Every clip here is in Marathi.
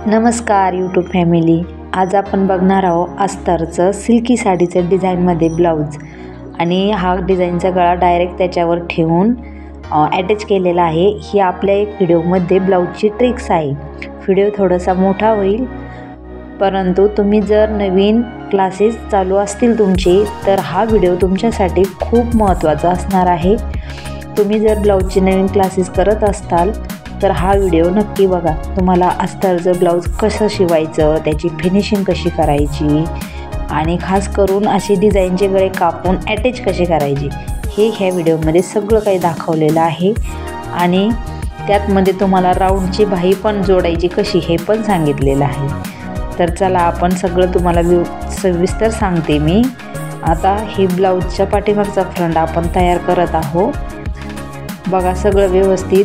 नमस्कार यूट्यूब फॅमिली. आज आपण बघणार आहोत अस्तरचं सिल्की साडीचं डिझाईनमध्ये ब्लाऊज. आणि हा डिझाईनचा गळा डायरेक्ट त्याच्यावर ठेवून अटॅच केलेला आहे. ही आपल्या एक व्हिडिओमध्ये ब्लाऊजची ट्रिक्स आहे. व्हिडिओ थोडासा मोठा होईल, परंतु तुम्ही जर नवीन क्लासेस चालू असतील तुमचे तर हा व्हिडिओ तुमच्यासाठी खूप महत्त्वाचा असणार आहे. तुम्ही जर ब्लाऊजचे नवीन क्लासेस करत असताल तर हा व्हिडिओ नक्की बघा. तुम्हाला अस्तरचं ब्लाऊज कसं शिवायचं, त्याची फिनिशिंग कशी करायची आणि खास करून असे डिझाईनचे गळे कापून अटॅच कसे करायचे हे ह्या व्हिडिओमध्ये सगळं काही दाखवलेलं आहे. आणि त्यातमध्ये तुम्हाला राऊंडची बाही पण जोडायची कशी हे पण सांगितलेलं आहे. तर चला आपण सगळं तुम्हाला सविस्तर सांगते मी. आता ही ब्लाऊजच्या पाठीमागचा फ्रंट आपण तयार करत आहोत. बघा सगळं व्यवस्थित.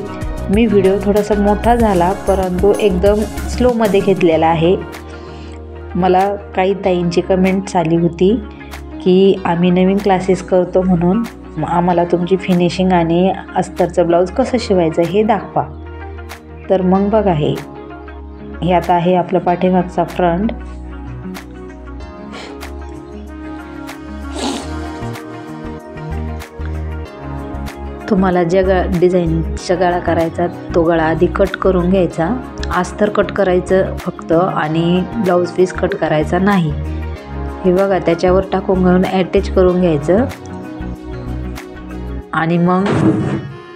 मी व्हिडिओ थोडासा मोठा झाला परंतु एकदम स्लोमध्ये घेतलेला आहे. मला काही ताईंची कमेंट्स आली होती की आम्ही नवीन क्लासेस करतो म्हणून आम्हाला तुमची फिनिशिंग आणि अस्तरचं ब्लाऊज कसं शिवायचं हे दाखवा. तर मग बघा हे आता आहे आपला पाठीमागचा फ्रंट. तुम्हाला ज्या डिझाईनचा गळा करायचा तो गळा आधी कट करून घ्यायचा. अस्तर कट करायचं फक्त आणि ब्लाऊज पीस कट करायचा नाही. हे बघा त्याच्यावर टाकून घेऊन अटॅच करून घ्यायचं आणि मग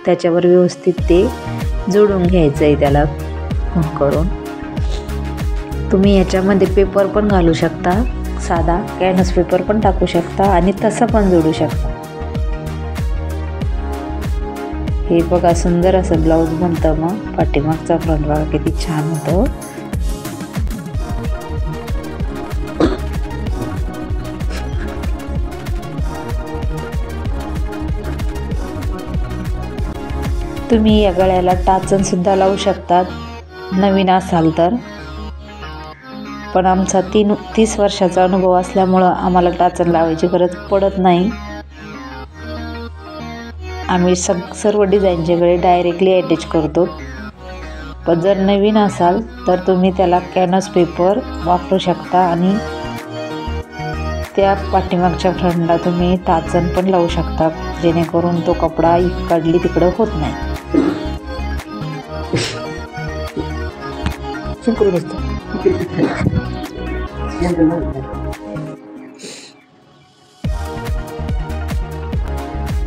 त्याच्यावर व्यवस्थित ते जोडून घ्यायचं आहे त्याला करून. तुम्ही याच्यामध्ये पेपर पण घालू शकता, साधा कॅनव्हास पेपर पण टाकू शकता आणि तसं पण जोडू शकता. हे बघा सुंदर असं ब्लाऊज बनतं. मग पाठीमागचा फ्रंट बघा किती छान होतं. तुम्ही या गळ्याला टाचन सुद्धा लावू शकतात नवीन असाल तर, पण आमचा 30 वर्षाचा अनुभव असल्यामुळं आम्हाला टाचन लावायची गरज पडत नाही. आम्ही सर्व डिझाईनचे गळे डायरेक्टली अटॅच करतो. पण जर नवीन असाल तर तुम्ही त्याला कॅनव्हास पेपर वापरू शकता आणि त्या पाठीमागच्या फ्रंटला तुम्ही टाचन पण लावू शकता, जेणेकरून तो कपडा इकडली तिकडं होत नाही.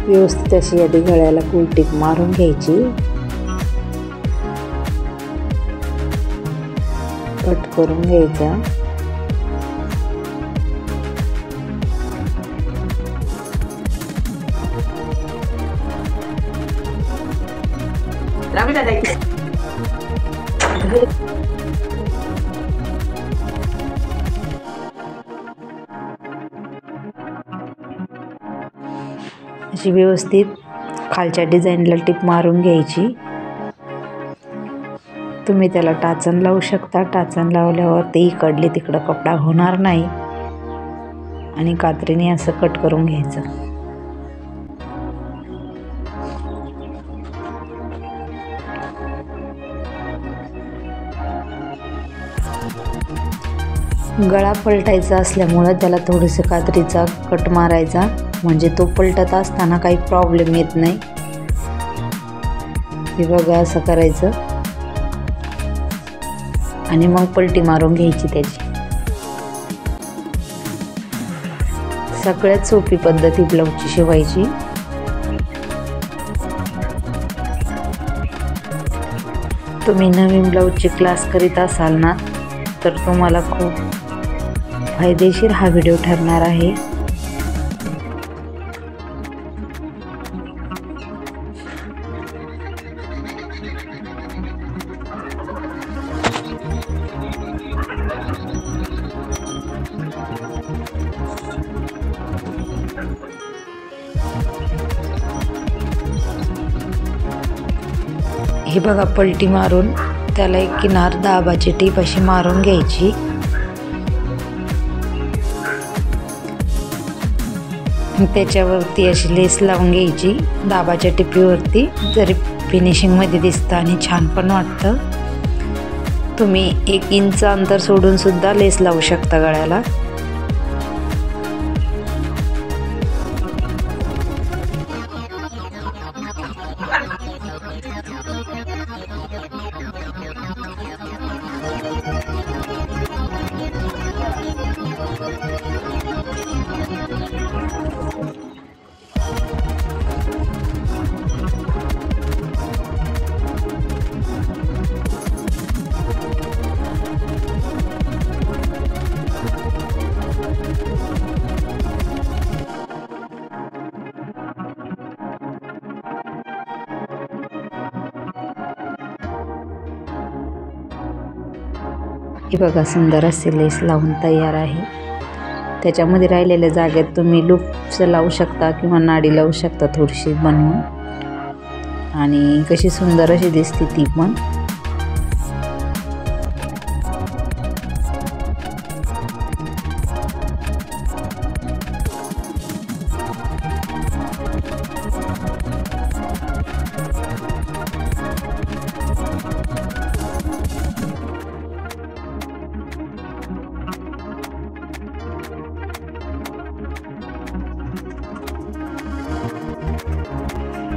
व्यवस्थित अशी आधी गळ्याला गुलटीप मारून घ्यायची. कट करून घ्यायचा. अशी व्यवस्थित खालच्या डिझाईनला टिप मारून घ्यायची. तुम्ही त्याला टाचन लावू शकता. टाचन लावल्यावर ते इकडले तिकडं कपडा होणार नाही आणि कात्रीने असं कट करून घ्यायचं. गळा पलटायचा असल्यामुळं त्याला थोडंसं कात्रीचा कट मारायचा, म्हणजे तो पलटत असताना काही प्रॉब्लेम येत नाही. हे बघा असं करायचं आणि मग पलटी मारून घ्यायची त्याची. सगळ्यात सोपी पद्धती ब्लाऊजची शिवायची. तुम्ही नवीन ब्लाऊजची क्लास करीत असाल ना तर तुम्हाला खूप फायदेशीर हा व्हिडिओ ठरणार आहे. हे बघा पलटी मारून त्याला एक किनार दाबाची टीप अशी मारून घ्यायची. त्याच्यावरती अशी लेस लावून घ्यायची दाबाच्या टिपीवरती. जरी फिनिशिंगमध्ये दिसतं आणि छान पण वाटतं. तुम्ही 1 इंच अंतर सोडून सुद्धा लेस लावू शकता गळ्याला। हे बघा, सुंदर असे लेस लावून तयार आहे। त्याच्यामध्ये राहिलेल्या जागेत तुम्ही लूप्स लावू शकता किंवा नाडी लावू शकता थोडीशी बनवून, आणि कशी सुंदर अशी दिसते ती पण।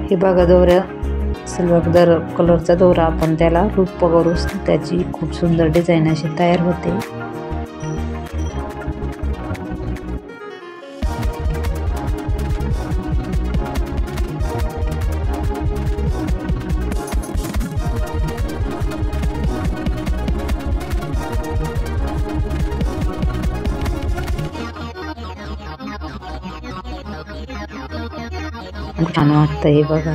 हे बघा, दोऱ्या सिल्वर कलरचा दोरा आपण त्याला रूप करू, त्याची खूप सुंदर डिझाईन अशी तयार होते। छान वाटतं हे बघा,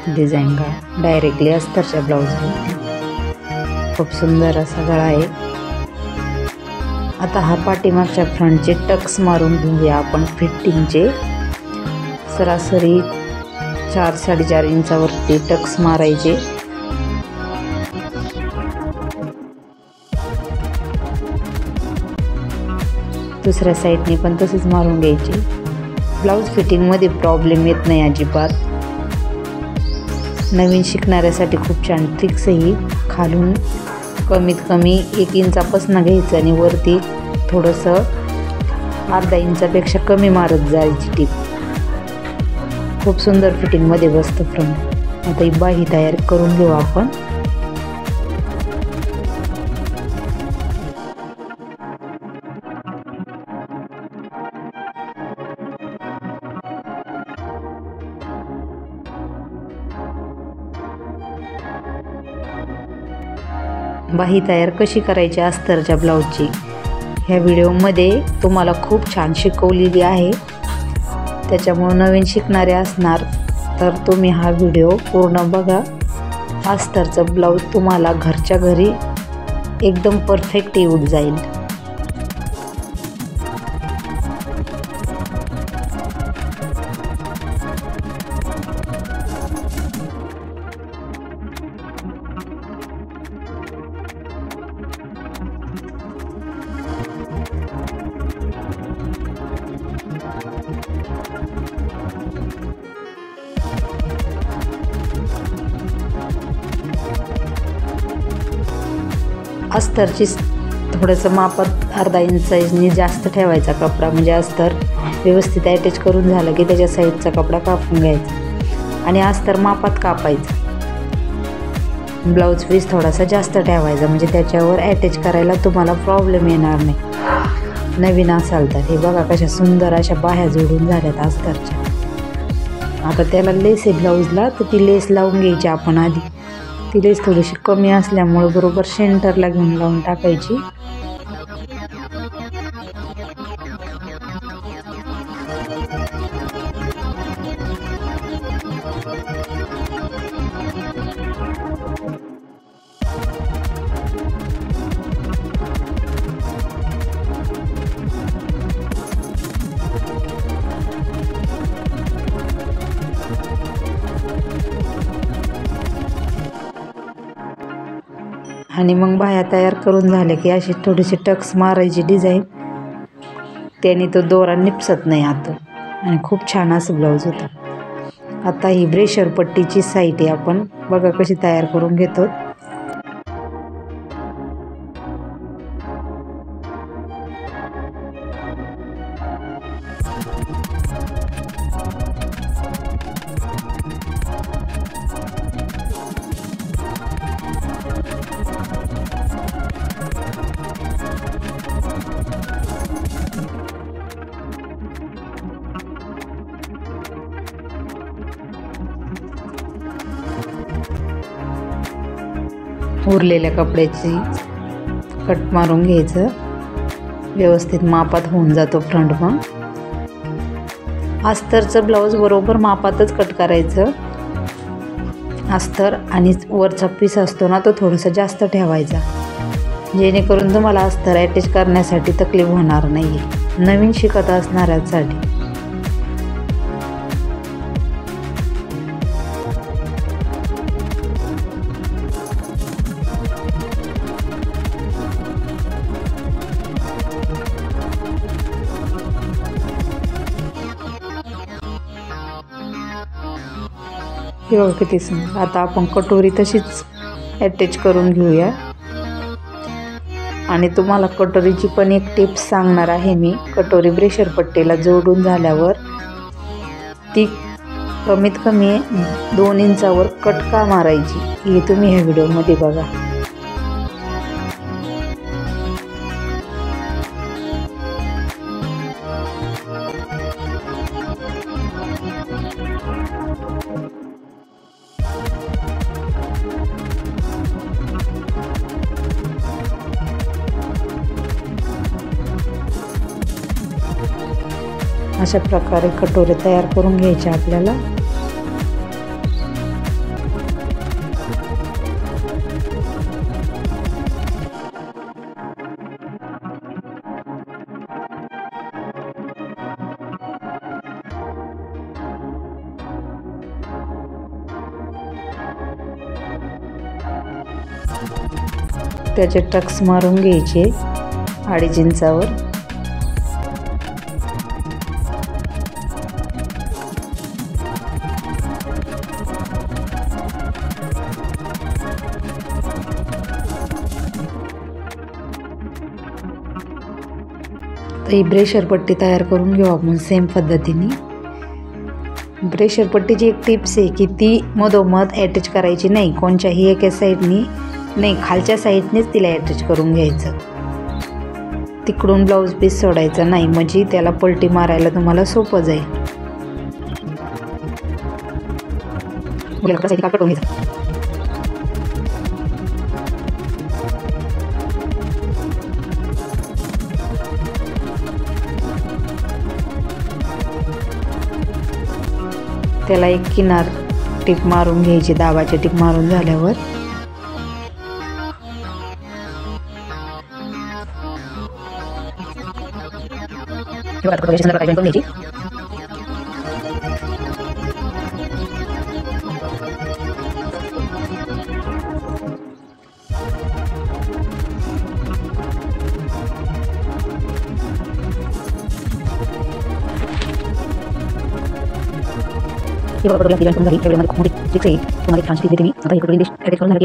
डिझाईन गळा डायरेक्टली अस्तरच्या ब्लाऊजवरती खूप सुंदर असा गळा आहे। आता हा पाठीमागच्या फ्रंटचे टक्स मारून घेऊया आपण फिटिंगचे। सरासरी 4-4.5 इंचावरती टक्स मारायचे। दुसऱ्या साईडने पण तसेच मारून घ्यायचे। ब्लाऊज फिटिंगमध्ये प्रॉब्लेम येत नाही अजिबात। नवीन शिकणाऱ्यासाठी खूप छान ट्रिक्स ही। खालून कमीत कमी 1 इंचापासून घ्यायचं आणि वरती थोडंसं अर्धा इंचापेक्षा कमी मारत जायची टीप। खूप सुंदर फिटिंगमध्ये बसतं फ्रंट। आता ही बाही तयार करून घेऊ आपण। बाही तयार कशी करायची अस्तरच्या ब्लाऊजची ह्या व्हिडिओमध्ये तुम्हाला खूप छान शिकवलेली आहे। त्याच्यामुळे नवीन शिकणारे असणार तर तुम्ही हा व्हिडिओ पूर्ण बघा। अस्तरचं ब्लाऊज तुम्हाला घरच्या घरी एकदम परफेक्ट येऊन जाईल। अस्तरची थोडंसं मापात अर्धा इंचानी जास्त ठेवायचा कपडा, म्हणजे अस्तर व्यवस्थित अटॅच करून झालं की त्याच्या साईडचा कपडा कापून घ्यायचा आणि अस्तर मापात कापायचं। ब्लाऊज पीस थोडासा जास्त ठेवायचा, म्हणजे त्याच्यावर अटॅच करायला तुम्हाला प्रॉब्लेम येणार नाही नवीन असाल तर। हे बघा कशा सुंदर अशा बाह्या जोडून झाल्यात अस्तरच्या। आता त्याला लेस आहे ब्लाऊजला, तर ती लेस लावून घ्यायची आपण आधी। ती लेस थोडीशी कमी असल्यामुळे बरोबर सेंटरला घेऊन लावून टाकायची। आणि मग बाह्या तयार करून झाल्या की अशी थोडीशी टक्स मारायची डिझाईन, त्याने तो दोरा निपसत नाही आतून आणि खूप छान असं ब्लाऊज होतं। आता ही ब्रेशर पट्टीची साईड आहे, आपण बघा कशी तयार करून घेतो. उरलेल्या कपड्याची कट मारून घ्यायचं, व्यवस्थित मापात होऊन जातो फ्रंट. मग अस्तरचं ब्लाऊज बरोबर मापातच कट करायचं. अस्तर आणि वरचा पीस असतो ना तो थोडासा जास्त ठेवायचा, जेणेकरून तुम्हाला अस्तर अटॅच करण्यासाठी तकलीफ होणार नाही नवीन शिकत असणाऱ्यांसाठी. हे बघा किती सुंदर. आता आपण कटोरी तशीच अटॅच करून घेऊया. आणि तुम्हाला कटोरीची पण एक टिप्स सांगणार आहे मी. कटोरी ब्रेशर पट्टीला जोडून झाल्यावर ती कमीत कमी 2 इंचावर कट का मारायची हे तुम्ही ह्या व्हिडिओमध्ये बघा. अशा प्रकारे कटोरे तयार करून घ्यायचे आपल्याला. त्याचे टक्स मारून घ्यायचे 2.5 इंचावर. ही ब्रेशर पट्टी तयार करून घेऊ आपण सेम पद्धतीने. ब्रेशर पट्टीची एक टिप्स आहे की ती मधोमध अटॅच करायची नाही, कोणत्याही एका साईडनी नाही, खालच्या साईडनेच तिला अटॅच करून घ्यायचं. तिकडून ब्लाऊज पीस सोडायचा नाही, म्हणजे त्याला पलटी मारायला तुम्हाला सोपं जाईल. त्याला एक किनार टिप मारून घ्यायची, दाबाची टिप मारून झाल्यावर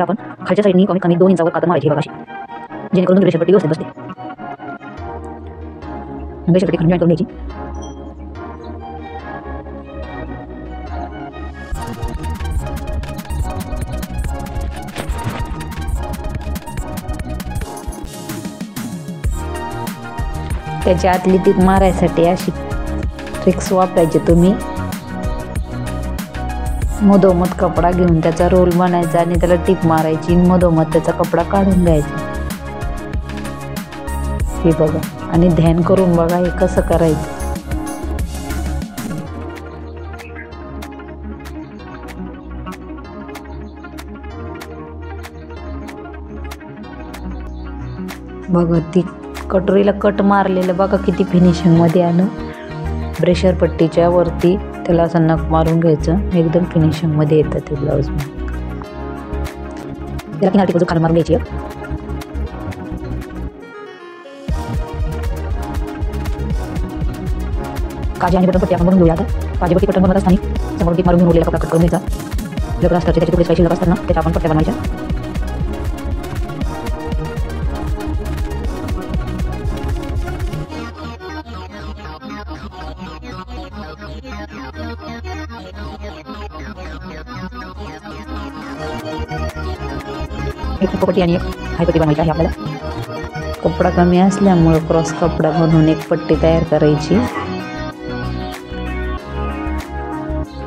आपण खालच्या साईडनी कमीत कमी 2 इंचावर कातर मारायची बघा, जेणेकरून ब्रेशर पट्टी व्यवस्थित बसते. ब्रेशर पट्टी जॉईन करून घ्यायची. त्याच्या आतली टीप मारायसाठी अशी ट्रिक्स वापरायची तुम्ही. मधोमध कपडा घेऊन त्याचा रोल बनायचा आणि त्याला टीप मारायची, मधोमध त्याचा कपडा काढून घ्यायचा. हे बघा, आणि ध्यान करून बघा हे कसं करायचं. बघा ती कटोरीला कट मारलेलं बघा किती फिनिशिंगमध्ये आलं. ब्रेशर पट्टीच्या वरती त्याला असं नख मारून घ्यायचं, एकदम फिनिशिंगमध्ये येतं ते ब्लाऊज. त्याला किनारी बाजू खाली मारून घ्यायची. काजी आणि बटन पट्टी आपण बनवून घेऊया. आता काजी पट्टी बटन बनवत असताना समोर टीप मारून उरलेला कपडा कट करून घ्यायचा. जर अस्तरचे त्याचे तुकडे काही शिल्लक असतात ना त्याच्या आपण पट्ट्या बनवायच्या. एक पट्टी आणि एक हाय पट्टी बनवायची आहे आपल्याला. कपडा कमी असल्यामुळे क्रॉस कपडा बनवून एक पट्टी तयार करायची.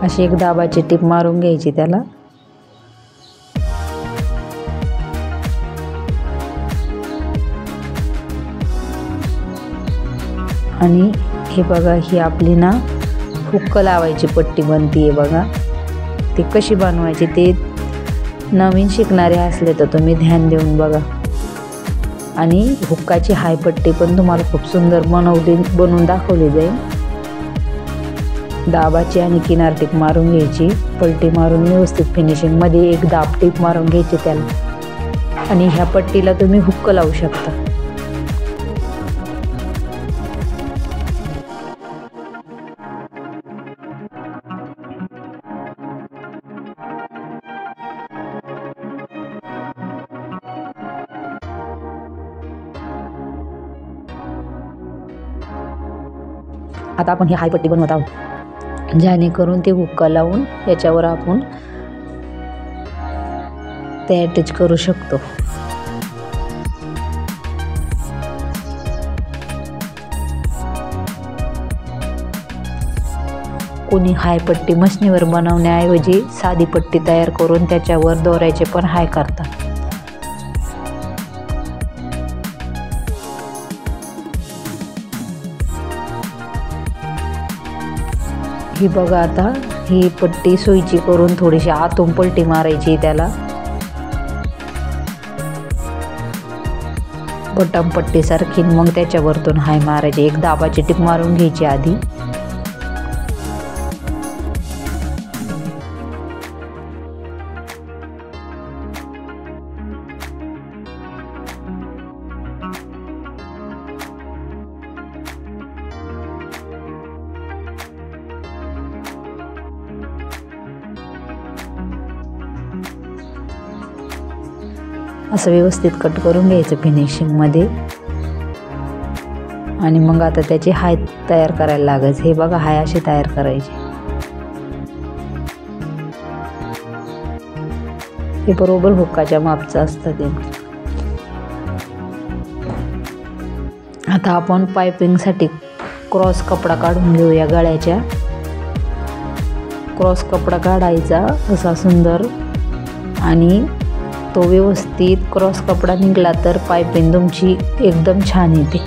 अशी एक दाबाची टीप मारून घ्यायची त्याला. आणि हे बघा ही आपली ना हुक्क लावायची पट्टी बनतीये बघा. ती कशी बनवायची ते नवीन शिकणारे असले तर तुम्ही ध्यान देऊन बघा. आणि हुक्काची हाय पट्टी पण तुम्हाला खूप सुंदर बनवून दाखवली जाईल. दाबाची आणि किनार टीप मारून घ्यायची. पलटी मारून व्यवस्थित फिनिशिंग मध्ये एक दाब टीप मारून घ्यायची त्याला. आणि ह्या पट्टीला तुम्ही हुक्क लावू शकता. आता आपण ही हाय पट्टी बनवत आहोत जेणेकरून ते हुक्का लावून याच्यावर आपण ते अटॅच करू शकतो. कोणी हाय पट्टी मशनीवर बनवण्याऐवजी साधी पट्टी तयार करून त्याच्यावर दोऱ्याचे पण हाय करतात. ही बघा आता ही पट्टी सुईची करून थोडीशी आतून पलटी मारायची त्याला. बटन पट्टी सारखी मग त्याच्यावरतून हाय मारायची. एक दाबाची टीप मारून घ्यायची आधी. असं व्यवस्थित कट करून घ्यायचं फिनिशिंग मध्ये. आणि मग आता त्याची हाय तयार करायला लागायचं. हे बघा हाय अशी तयार करायची. हे बरोबर हुक्काच्या मापचं असतं ते. आता आपण पायपिंगसाठी क्रॉस कपडा काढून घेऊया गळ्याच्या. क्रॉस कपडा काढायचा असा सुंदर. आणि तो व्यवस्थित क्रॉस कपडा निघाला तर पायपिंग तुमची एकदम छान येते.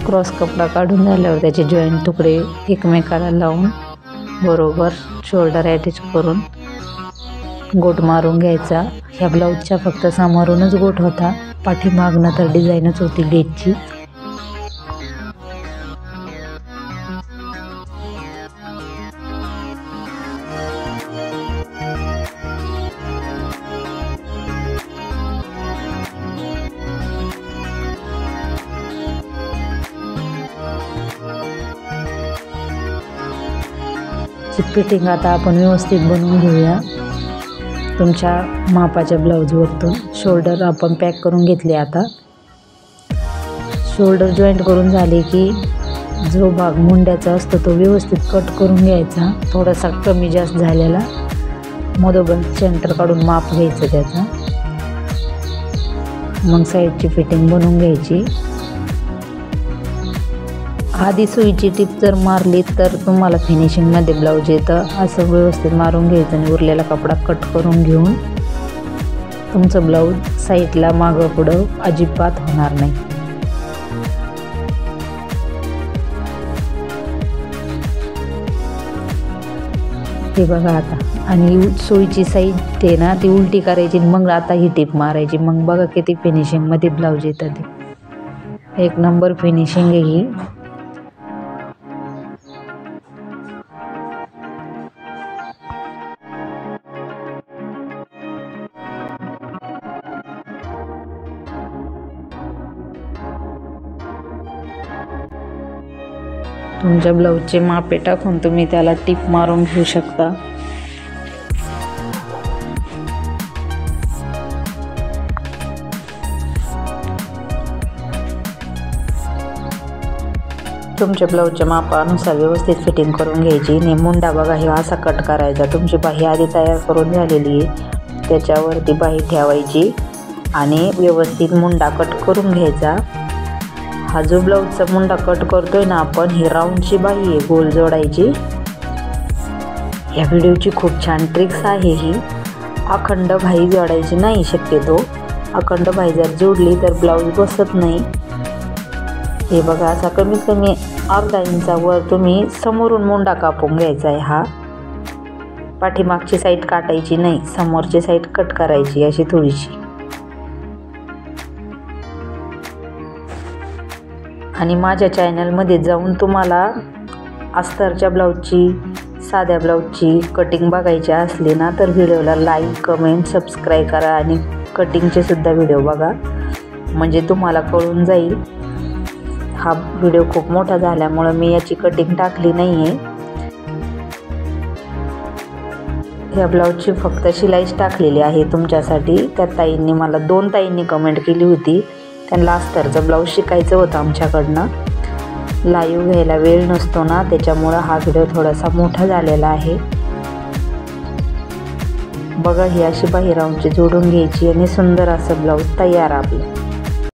क्रॉस कपडा काढून झाल्यावर त्याचे जॉईंट तुकडे एकमेकाला लावून बरोबर शोल्डर अटॅच करून गोट मारून घ्यायचा. ह्या ब्लाऊजच्या फक्त समोरूनच गोट होता. पाठीमागनं तर डिझाईनच होती लेसची. फिटिंग आता आपण व्यवस्थित बनवून घेऊया. तुमच्या मापाच्या ब्लाऊजवरतून शोल्डर आपण पॅक करून घेतले. आता शोल्डर जॉईंट करून झाले की जो भाग मुंड्याचा असतो तो व्यवस्थित कट करून घ्यायचा. थोडासा कमी जास्त झालेला मधोमध सेंटर काढून माप घ्यायचं त्याचा. मग साईडची फिटिंग बनवून घ्यायची. आधी सुईची टीप जर मारली तर तुम्हाला फिनिशिंगमध्ये ब्लाऊज येतं. असं व्यवस्थित मारून घ्यायचं आणि उरलेला कपडा कट करून घेऊन तुमचं ब्लाऊज साईडला मागं पुढं अजिबात होणार नाही. हे बघा आता. आणि सुईची साईड ते ना ती उलटी करायची. मग आता ही टीप मारायची. मग बघा किती फिनिशिंगमध्ये ब्लाऊज येतं ते. एक नंबर फिनिशिंग आहे ही. तुमच्या ब्लाऊजचे मापे टाकून तुम्ही त्याला टिप मारून घेऊ शकता। तुमच्या ब्लाऊजच्या मापानुसार व्यवस्थित फिटिंग करून घ्यायची। आणि मुंडा बघा हे असा कट करायचा। तुमची बाही आधी तयार करून झालेली आहे, त्याच्यावरती बाही ठेवायची आणि व्यवस्थित मुंडा कट करून घ्यायचा। हा जो ब्लाऊजचा मुंडा कट करतोय ना आपण, ही राऊंडची बाही आहे गोल जोडायची। या व्हिडिओची खूप छान ट्रिक्स आहे ही। अखंड बाही जोडायची नाही शक्यतो, अखंड बाही जर जोडली तर ब्लाऊज बसत नाही। हे बघा असा कमीत कमी अर्धा इंचावर तुम्ही समोरून मुंडा कापून घ्यायचा आहे। हा पाठीमागची साईड काटायची नाही, समोरची साईड कट करायची अशी थोडीशी। आणि माझ्या चॅनलमध्ये जाऊन तुम्हाला अस्तरच्या ब्लाऊजची, साध्या ब्लाऊजची कटिंग बघायची असली ना तर व्हिडिओला लाईक, कमेंट, सबस्क्राईब करा आणि कटिंगचे सुद्धा व्हिडिओ बघा, म्हणजे तुम्हाला कळून जाईल। हा व्हिडिओ खूप मोठा झाल्यामुळे मी याची कटिंग टाकली नाही आहे। ह्या ब्लाऊजची फक्त शिलाईच टाकलेली आहे तुमच्यासाठी। त्या ताईंनी मला 2 ताईंनी कमेंट केली होती, त्यांना अस्तरचं ब्लाऊज शिकायचं होतं आमच्याकडनं। लाईव्ह घ्यायला वेळ नसतो ना, त्याच्यामुळं हा व्हिडिओ थोडासा मोठा झालेला आहे। बघा ही अशी बाही राऊंडची जोडून घ्यायची आणि सुंदर असं ब्लाऊज तयार आपलं।